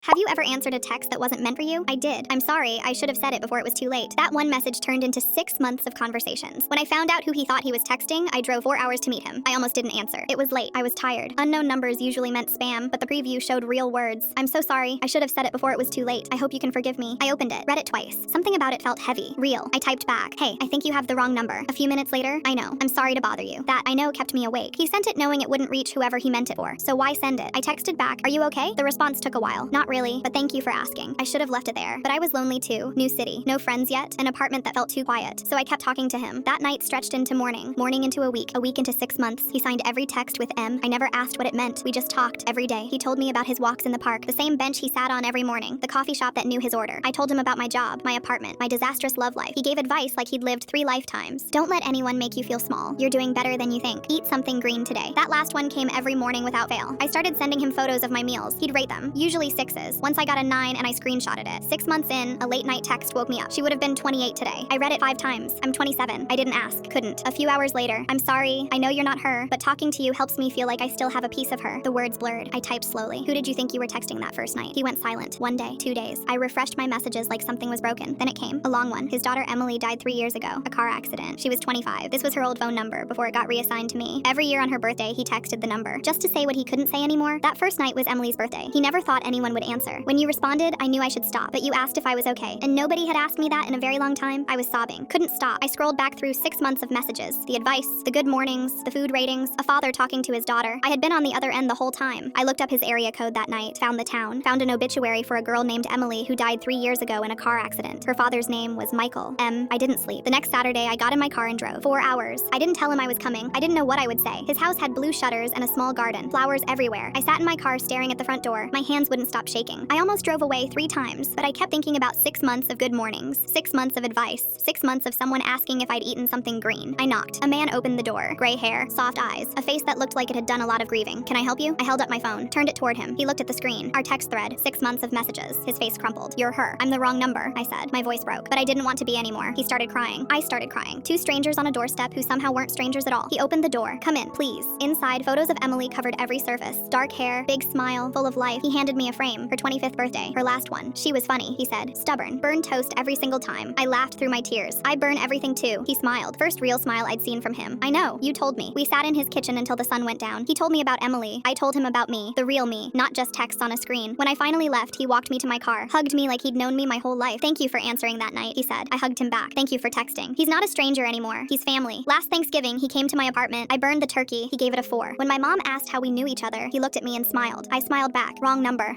Have you ever answered a text that wasn't meant for you? I did. I'm sorry, I should have said it before it was too late. That one message turned into 6 months of conversations. When I found out who he thought he was texting, I drove 4 hours to meet him. I almost didn't answer. It was late. I was tired. Unknown numbers usually meant spam, but the preview showed real words. I'm so sorry. I should have said it before it was too late. I hope you can forgive me. I opened it, read it twice. Something about it felt heavy, real. I typed back, hey, I think you have the wrong number. A few minutes later, I know. I'm sorry to bother you. That, I know, kept me awake. He sent it knowing it wouldn't reach whoever he meant it for. So why send it? I texted back, are you okay? The response took a while. Not really, but thank you for asking. I should have left it there. But I was lonely too. New city. No friends yet. An apartment that felt too quiet. So I kept talking to him. That night stretched into morning. Morning into a week into 6 months. He signed every text with M. I never asked what it meant. We just talked every day. He told me about his walks in the park, the same bench he sat on every morning, the coffee shop that knew his order. I told him about my job, my apartment, my disastrous love life. He gave advice like he'd lived 3 lifetimes. Don't let anyone make you feel small. You're doing better than you think. Eat something green today. That last one came every morning without fail. I started sending him photos of my meals. He'd rate them, usually 6s. Once I got a 9 and I screenshotted it. 6 months in, a late night text woke me up. She would have been 28 today. I read it 5 times. I'm 27. I didn't ask. Couldn't. A few hours later, I'm sorry. I know you're not her, but talking to you helps me feel like I still have a piece of her. The words blurred. I typed slowly. Who did you think you were texting that first night? He went silent. 1 day, 2 days. I refreshed my messages like something was broken. Then it came. A long one. His daughter Emily died 3 years ago. A car accident. She was 25. This was her old phone number before it got reassigned to me. Every year on her birthday, he texted the number. Just to say what he couldn't say anymore. That first night was Emily's birthday. He never thought anyone would answer. When you responded, I knew I should stop, but you asked if I was okay. And nobody had asked me that in a very long time. I was sobbing. Couldn't stop. I scrolled back through 6 months of messages. The advice, the good mornings, the food ratings, a father talking to his daughter. I had been on the other end the whole time. I looked up his area code that night, found the town, found an obituary for a girl named Emily who died 3 years ago in a car accident. Her father's name was Michael. I didn't sleep. The next Saturday, I got in my car and drove. 4 hours. I didn't tell him I was coming. I didn't know what I would say. His house had blue shutters and a small garden. Flowers everywhere. I sat in my car staring at the front door. My hands wouldn't stop shaking. I almost drove away 3 times, but I kept thinking about 6 months of good mornings, 6 months of advice, 6 months of someone asking if I'd eaten something green. I knocked. A man opened the door. Gray hair, soft eyes, a face that looked like it had done a lot of grieving. Can I help you? I held up my phone, turned it toward him. He looked at the screen. Our text thread, 6 months of messages. His face crumpled. You're her. I'm the wrong number, I said. My voice broke, but I didn't want to be anymore. He started crying. I started crying. 2 strangers on a doorstep who somehow weren't strangers at all. He opened the door. Come in, please. Inside, photos of Emily covered every surface. Dark hair, big smile, full of life. He handed me a frame. Her 25th birthday. Her last one. She was funny, he said. Stubborn. Burned toast every single time. I laughed through my tears. I burn everything too. He smiled. First real smile I'd seen from him. I know. You told me. We sat in his kitchen until the sun went down. He told me about Emily. I told him about me. The real me. Not just texts on a screen. When I finally left, he walked me to my car. Hugged me like he'd known me my whole life. Thank you for answering that night, he said. I hugged him back. Thank you for texting. He's not a stranger anymore. He's family. Last Thanksgiving, he came to my apartment. I burned the turkey. He gave it a 4. When my mom asked how we knew each other, he looked at me and smiled. I smiled back. Wrong number.